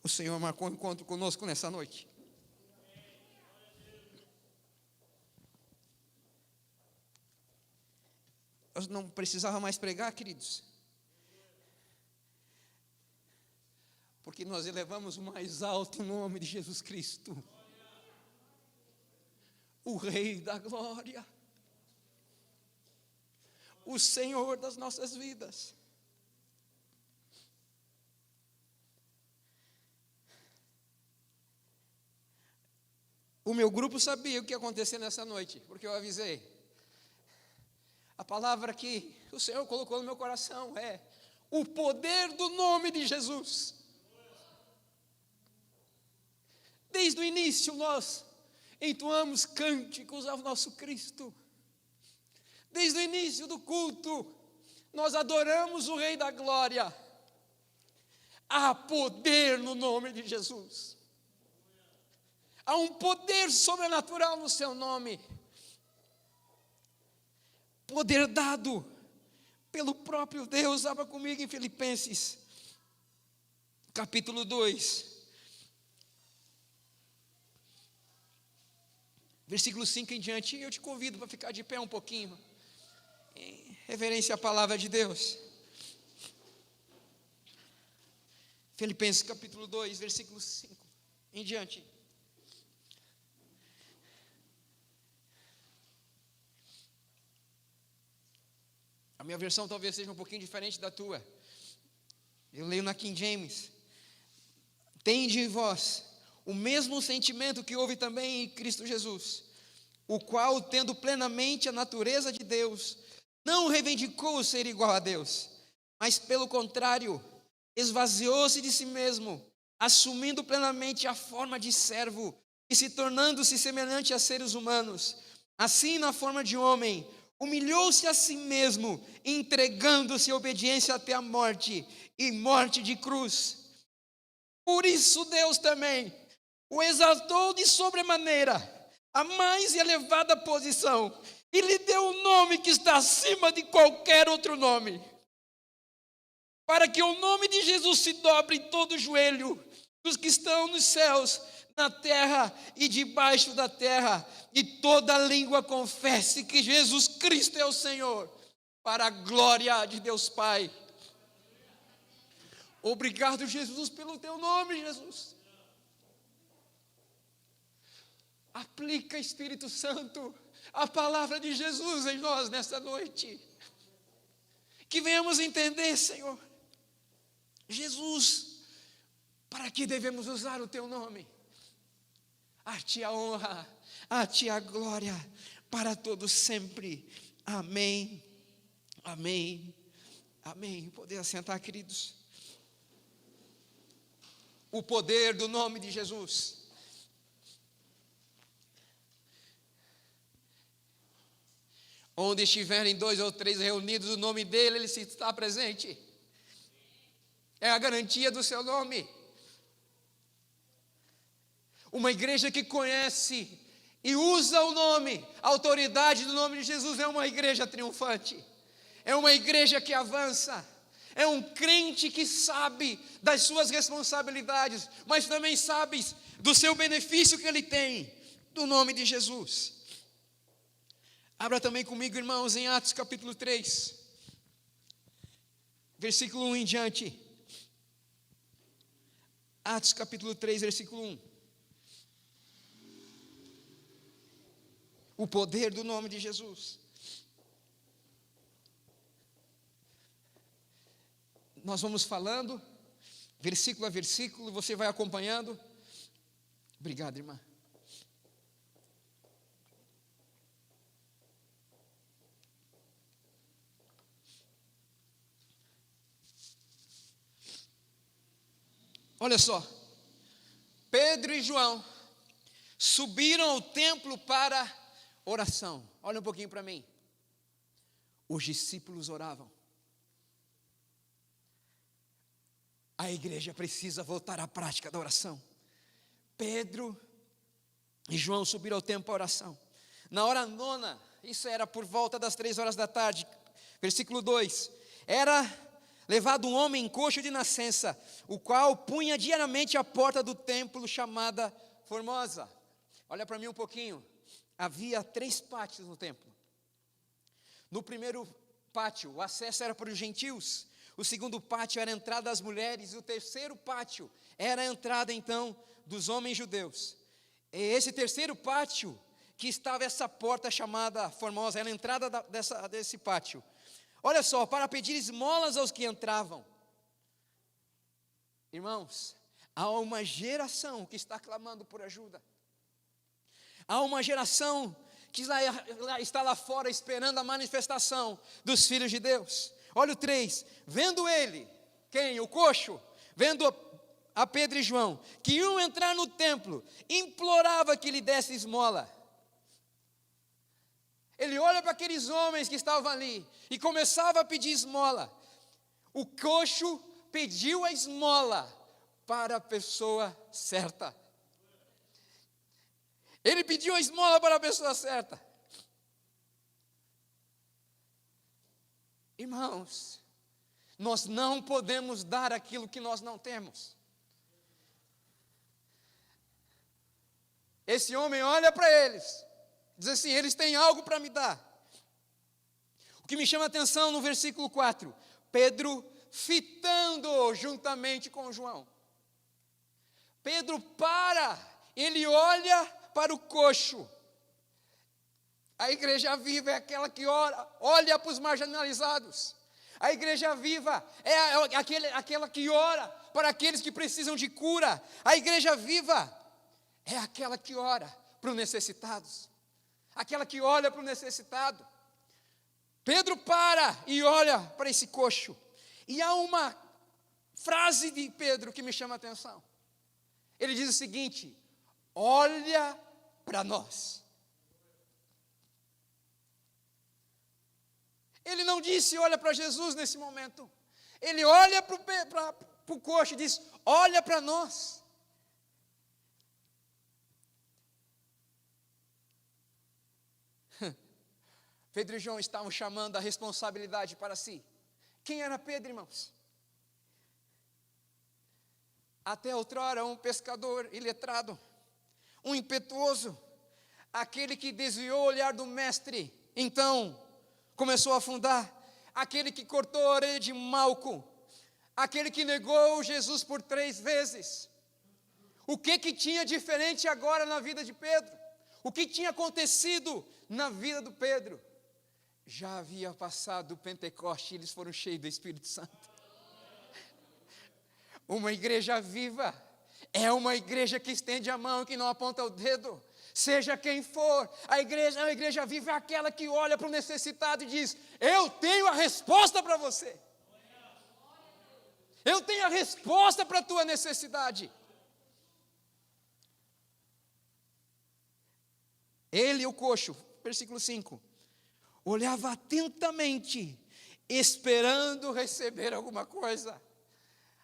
O Senhor marcou um encontro conosco nessa noite. Eu não precisava mais pregar, queridos, porque nós elevamos o mais alto nome de Jesus Cristo, o Rei da Glória, o Senhor das nossas vidas. O meu grupo sabia o que ia acontecer nessa noite, porque eu avisei. A palavra que o Senhor colocou no meu coração é o poder do nome de Jesus. Desde o início nós entoamos cânticos ao nosso Cristo. Desde o início do culto nós adoramos o Rei da Glória. Há poder no nome de Jesus. Há um poder sobrenatural no seu nome. Poder dado pelo próprio Deus. Abra comigo em Filipenses, capítulo 2, versículo 5 em diante. Eu te convido para ficar de pé um pouquinho, em reverência à palavra de Deus. Filipenses capítulo 2, versículo 5 em diante. A minha versão talvez seja um pouquinho diferente da tua. Eu leio na King James. Tende em vós o mesmo sentimento que houve também em Cristo Jesus, o qual, tendo plenamente a natureza de Deus, não reivindicou ser igual a Deus, mas pelo contrário, esvaziou-se de si mesmo, assumindo plenamente a forma de servo e se tornando-se semelhante a seres humanos. Assim, na forma de homem, humilhou-se a si mesmo, entregando-se à obediência até a morte, e morte de cruz. Por isso Deus também o exaltou de sobremaneira, a mais elevada posição, e lhe deu um nome que está acima de qualquer outro nome, para que o nome de Jesus se dobre em todo o joelho, dos que estão nos céus, na terra e debaixo da terra, e toda língua confesse que Jesus Cristo é o Senhor, para a glória de Deus Pai. Obrigado, Jesus, pelo teu nome, Jesus. Aplica, Espírito Santo, a palavra de Jesus em nós nesta noite. Que venhamos entender, Senhor, Jesus, para que devemos usar o teu nome? A ti a honra, a ti a glória, para todos sempre. Amém, amém, amém. Poder assentar, queridos. O poder do nome de Jesus. Onde estiverem 2 ou 3 reunidos, o nome dele, ele se está presente. É a garantia do seu nome. Uma igreja que conhece e usa o nome, a autoridade do nome de Jesus, é uma igreja triunfante. É uma igreja que avança. É um crente que sabe das suas responsabilidades, mas também sabe do seu benefício que ele tem, do nome de Jesus. Abra também comigo, irmãos, em Atos capítulo 3, versículo 1 em diante. Atos capítulo 3, versículo 1. O poder do nome de Jesus. Nós vamos falando, versículo a versículo, você vai acompanhando. Obrigado, irmã. Olha só, Pedro e João subiram ao templo para oração. Olha um pouquinho para mim. Os discípulos oravam. A igreja precisa voltar à prática da oração. Pedro e João subiram ao templo para oração. Na hora nona, isso era por volta das 3 horas da tarde, versículo 2, era levado um homem coxo de nascença, o qual punha diariamente a porta do templo chamada Formosa. Olha para mim um pouquinho. Havia 3 pátios no templo. No primeiro pátio, o acesso era para os gentios. O segundo pátio era a entrada das mulheres. E o terceiro pátio era a entrada, então, dos homens judeus. E esse terceiro pátio, que estava essa porta chamada Formosa, era a entrada desse pátio. Olha só, para pedir esmolas aos que entravam. Irmãos, há uma geração que está clamando por ajuda. Há uma geração que está lá fora esperando a manifestação dos filhos de Deus. Olha o 3, vendo ele, quem? O coxo, vendo a Pedro e João, que iam entrar no templo, implorava que lhe desse esmola. Ele olha para aqueles homens que estavam ali e começava a pedir esmola. O coxo pediu a esmola para a pessoa certa. Ele pediu a esmola para a pessoa certa. Irmãos, nós não podemos dar aquilo que nós não temos. Esse homem olha para eles, diz assim: eles têm algo para me dar. O que me chama a atenção no versículo 4, Pedro fitando juntamente com João. Pedro ele olha para o coxo. A igreja viva é aquela que olha para os marginalizados. A igreja viva é aquela que ora para aqueles que precisam de cura. A igreja viva é aquela que ora para os necessitados. Aquela que olha para o necessitado. Pedro para e olha para esse coxo. E há uma frase de Pedro que me chama a atenção. Ele diz o seguinte: olha para nós. Ele não disse olha para Jesus nesse momento. Ele olha para o coxo e diz: olha para nós. Pedro e João estavam chamando a responsabilidade para si. Quem era Pedro, irmãos? Até outrora um pescador iletrado, um impetuoso, aquele que desviou o olhar do mestre, então começou a afundar, aquele que cortou a orelha de Malco, aquele que negou Jesus por 3 vezes. O que tinha diferente agora na vida de Pedro? O que tinha acontecido na vida do Pedro? Já havia passado o Pentecoste e eles foram cheios do Espírito Santo. Uma igreja viva é uma igreja que estende a mão, que não aponta o dedo. Seja quem for, a igreja viva é aquela que olha para o necessitado e diz: eu tenho a resposta para você. Eu tenho a resposta para a tua necessidade. Ele, o coxo, versículo 5, olhava atentamente, esperando receber alguma coisa.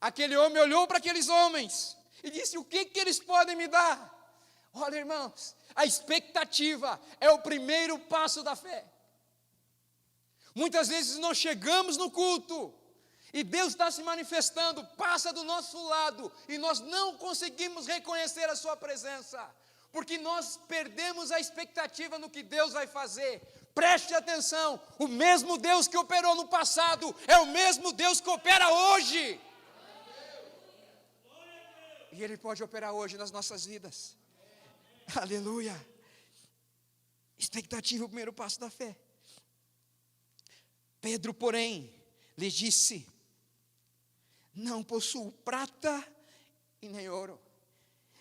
Aquele homem olhou para aqueles homens e disse: o que eles podem me dar? Olha, irmãos, a expectativa é o primeiro passo da fé. Muitas vezes nós chegamos no culto e Deus está se manifestando, passa do nosso lado e nós não conseguimos reconhecer a sua presença, porque nós perdemos a expectativa no que Deus vai fazer. Preste atenção, o mesmo Deus que operou no passado é o mesmo Deus que opera hoje. E Ele pode operar hoje nas nossas vidas. Aleluia. Expectativa é o primeiro passo da fé. Pedro, porém, lhe disse: não possuo prata e nem ouro.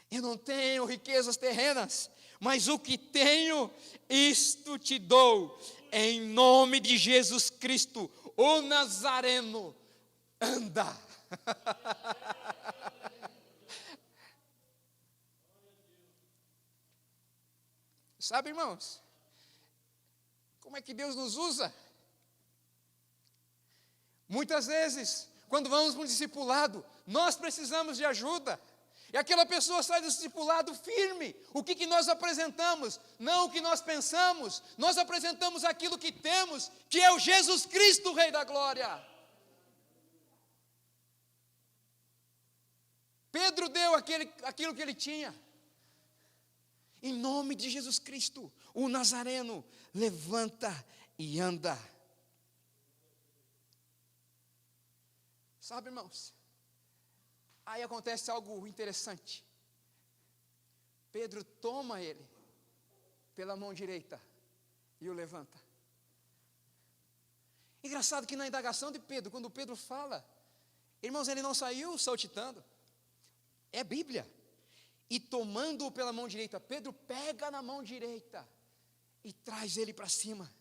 Eu não tenho riquezas terrenas, mas o que tenho, isto te dou. Em nome de Jesus Cristo, o Nazareno, anda. Sabe, irmãos, como é que Deus nos usa? Muitas vezes, quando vamos para um discipulado, nós precisamos de ajuda. E aquela pessoa sai do discipulado firme. O que nós apresentamos? Não o que nós pensamos. Nós apresentamos aquilo que temos, que é o Jesus Cristo, o Rei da Glória. Pedro deu aquilo que ele tinha. Em nome de Jesus Cristo, o Nazareno levanta e anda. Sabe, irmãos, aí acontece algo interessante. Pedro toma ele pela mão direita e o levanta. Engraçado que na indagação de Pedro, quando Pedro fala, irmãos, ele não saiu saltitando. É Bíblia. E tomando-o pela mão direita, Pedro pega na mão direita e traz ele para cima.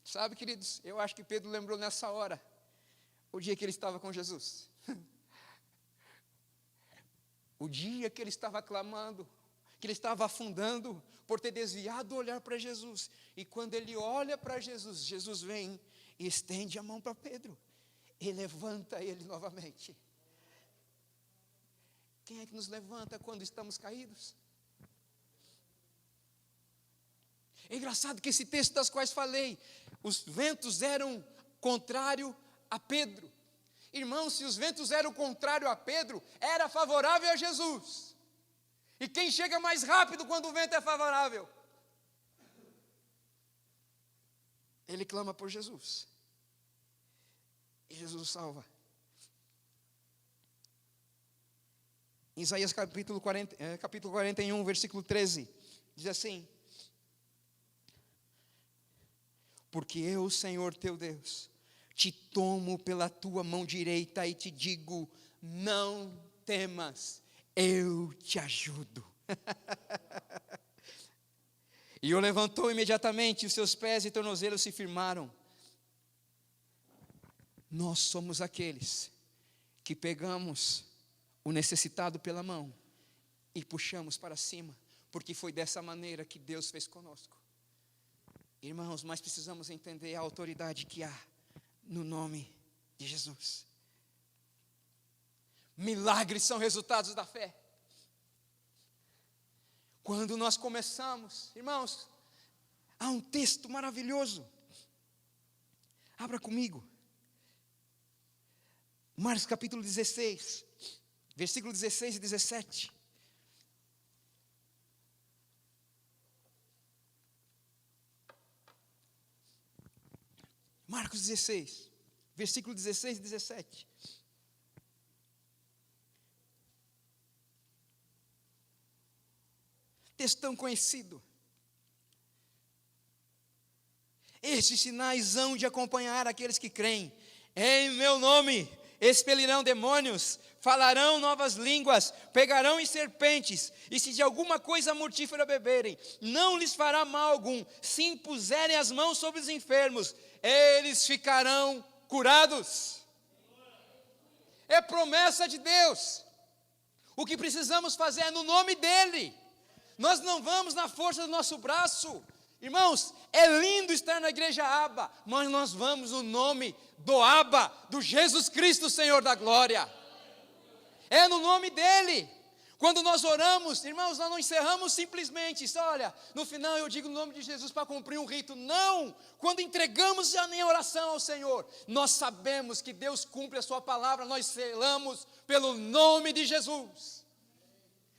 Sabe, queridos, eu acho que Pedro lembrou nessa hora o dia que ele estava com Jesus. O dia que ele estava clamando, que ele estava afundando por ter desviado o olhar para Jesus. E quando ele olha para Jesus, Jesus vem e estende a mão para Pedro e levanta ele novamente. Quem é que nos levanta quando estamos caídos? É engraçado que esse texto das quais falei, os ventos eram contrário a Pedro. Irmãos, se os ventos eram contrário a Pedro, era favorável a Jesus. E quem chega mais rápido quando o vento é favorável? Ele clama por Jesus. E Jesus o salva. Em Isaías capítulo 41, versículo 13, diz assim: porque eu, Senhor teu Deus, te tomo pela tua mão direita e te digo, não temas, eu te ajudo. E o levantou imediatamente, os seus pés e tornozelos se firmaram. Nós somos aqueles que pegamos o necessitado pela mão e puxamos para cima, porque foi dessa maneira que Deus fez conosco. Irmãos, mas precisamos entender a autoridade que há no nome de Jesus. Milagres são resultados da fé. Quando nós começamos, irmãos, há um texto maravilhoso. Abra comigo. Marcos capítulo 16, versículo 16 e 17. Marcos 16, versículo 16 e 17. Texto tão conhecido. Estes sinais hão de acompanhar aqueles que creem. Em meu nome expelirão demônios, falarão novas línguas, pegarão em serpentes, e se de alguma coisa mortífera beberem, não lhes fará mal algum. Se impuserem as mãos sobre os enfermos, eles ficarão curados. É promessa de Deus. O que precisamos fazer é no nome dEle. Nós não vamos na força do nosso braço. Irmãos, é lindo estar na igreja Abba, mas nós vamos no nome do Abba, do Jesus Cristo, Senhor da glória. É no nome dEle. Quando nós oramos, irmãos, nós não encerramos simplesmente, olha, no final eu digo o nome de Jesus para cumprir um rito. Não, quando entregamos a minha oração ao Senhor, nós sabemos que Deus cumpre a sua palavra, nós selamos pelo nome de Jesus.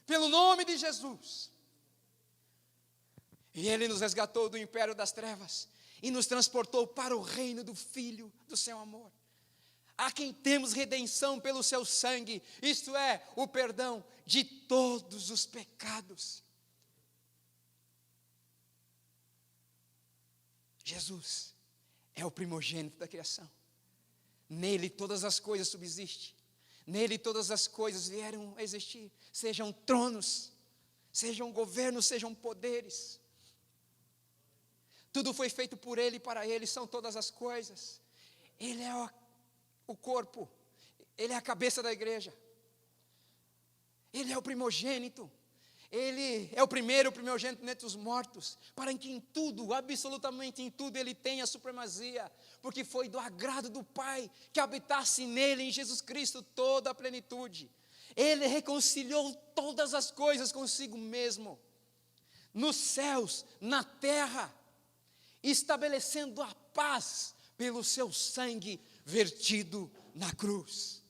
Pelo nome de Jesus. E Ele nos resgatou do império das trevas e nos transportou para o reino do Filho do seu amor, a quem temos redenção pelo seu sangue, isto é, o perdão de todos os pecados. Jesus é o primogênito da criação. Nele todas as coisas subsistem. Nele todas as coisas vieram a existir, sejam tronos, sejam governos, sejam poderes. Tudo foi feito por Ele e para Ele, são todas as coisas. Ele é o corpo, Ele é a cabeça da igreja. Ele é o primogênito. Ele é o primeiro primogênito dentre os mortos, para que em tudo, absolutamente em tudo, Ele tenha supremacia, porque foi do agrado do Pai que habitasse nele, em Jesus Cristo, toda a plenitude. Ele reconciliou todas as coisas consigo mesmo, nos céus, na terra, estabelecendo a paz pelo seu sangue vertido na cruz.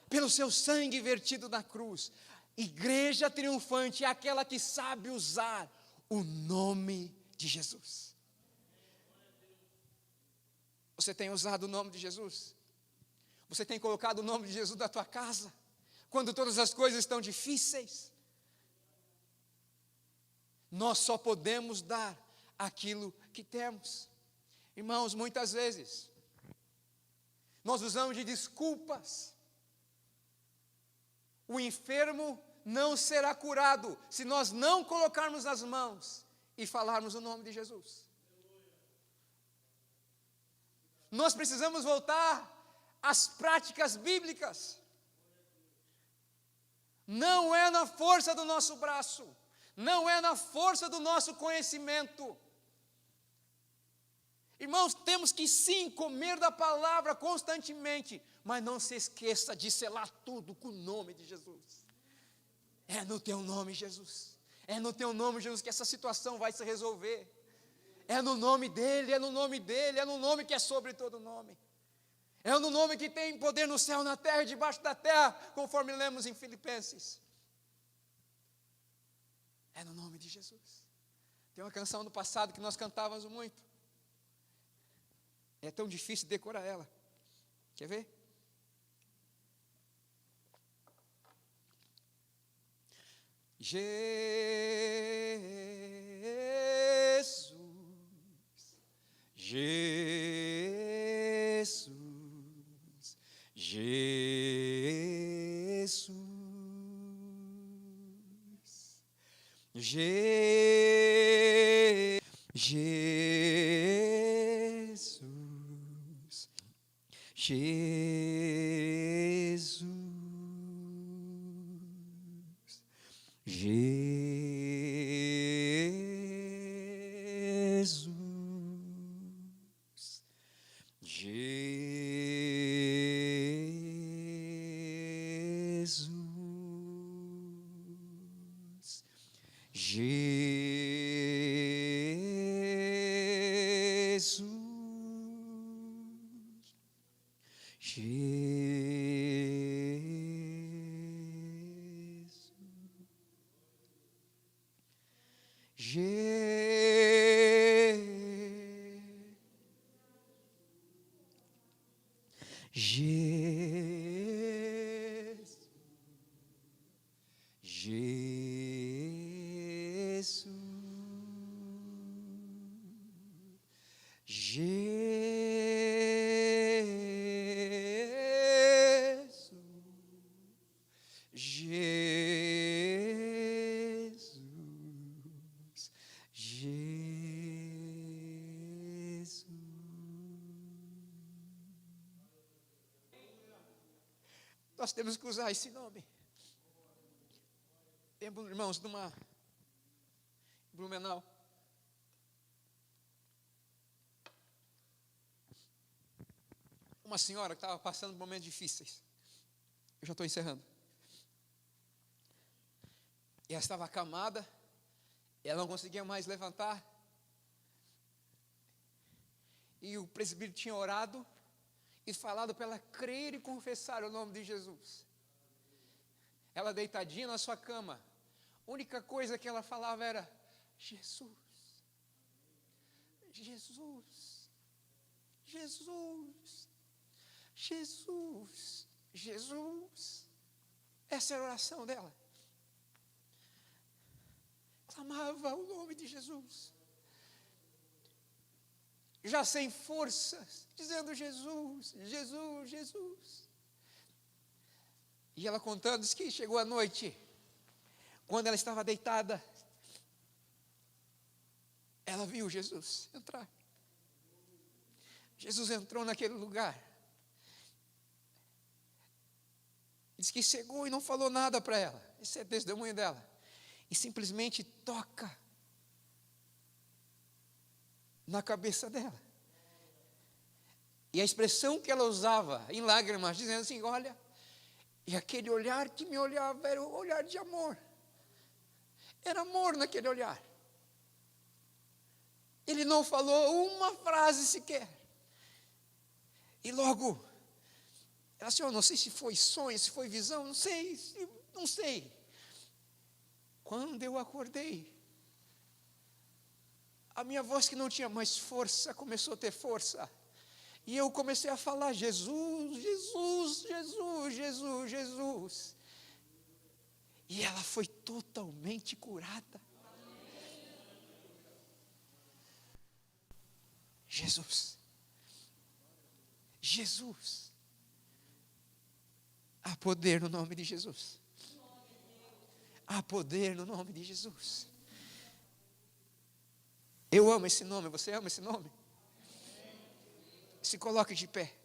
Pelo seu sangue vertido na cruz. Igreja triunfante é aquela que sabe usar o nome de Jesus. Você tem usado o nome de Jesus? Você tem colocado o nome de Jesus na tua casa? Quando todas as coisas estão difíceis? Nós só podemos dar aquilo que temos. Irmãos, muitas vezes nós usamos de desculpas. O enfermo não será curado se nós não colocarmos as mãos e falarmos o nome de Jesus. Nós precisamos voltar às práticas bíblicas. Não é na força do nosso braço, não é na força do nosso conhecimento. Irmãos, temos que sim comer da palavra constantemente, mas não se esqueça de selar tudo com o nome de Jesus. É no teu nome, Jesus. É no teu nome, Jesus, que essa situação vai se resolver. É no nome dEle, é no nome dEle, é no nome que é sobre todo nome. É no nome que tem poder no céu, na terra e debaixo da terra, conforme lemos em Filipenses. É no nome de Jesus. Tem uma canção do passado que nós cantávamos muito. É tão difícil decorar ela. Quer ver? Jesus, Jesus, Jesus, Jesus, Jesus, Nós temos que usar esse nome. Lembro, irmãos, numa Blumenau. Uma senhora que estava passando por momentos difíceis. Eu já estou encerrando. E ela estava acamada. Ela não conseguia mais levantar. E o presbítero tinha orado e falado para ela crer e confessar o nome de Jesus. Ela deitadinha na sua cama, a única coisa que ela falava era Jesus, Jesus, Jesus, Jesus, Jesus. Essa era a oração dela. Clamava o nome de Jesus, já sem forças, dizendo Jesus, Jesus, Jesus. E ela contando, diz que chegou a noite, quando ela estava deitada, ela viu Jesus entrar. Jesus entrou naquele lugar. Diz que chegou e não falou nada para ela. Esse é o testemunho dela. E simplesmente toca na cabeça dela. E a expressão que ela usava em lágrimas, dizendo assim, olha, e aquele olhar que me olhava era o olhar de amor. Era amor naquele olhar. Ele não falou uma frase sequer. E logo, ela disse, eu não sei se foi sonho, se foi visão, não sei. Quando eu acordei, a minha voz que não tinha mais força, começou a ter força. E eu comecei a falar, Jesus, Jesus, Jesus, Jesus, Jesus. E ela foi totalmente curada. Jesus. Jesus. Há poder no nome de Jesus. Há poder no nome de Jesus. Eu amo esse nome, você ama esse nome? Se coloque de pé.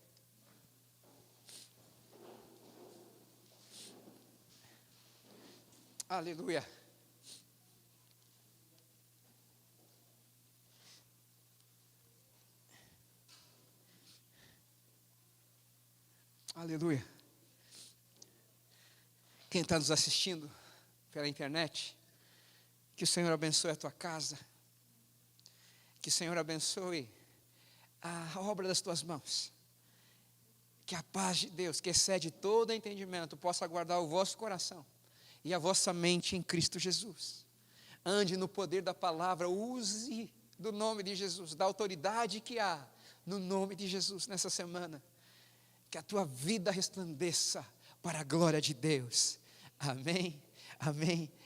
Aleluia. Aleluia. Quem está nos assistindo pela internet, que o Senhor abençoe a tua casa. Que o Senhor abençoe a obra das tuas mãos. Que a paz de Deus, que excede todo entendimento, possa guardar o vosso coração e a vossa mente em Cristo Jesus. Ande no poder da palavra, use do nome de Jesus, da autoridade que há no nome de Jesus nessa semana. Que a tua vida resplandeça para a glória de Deus. Amém, amém.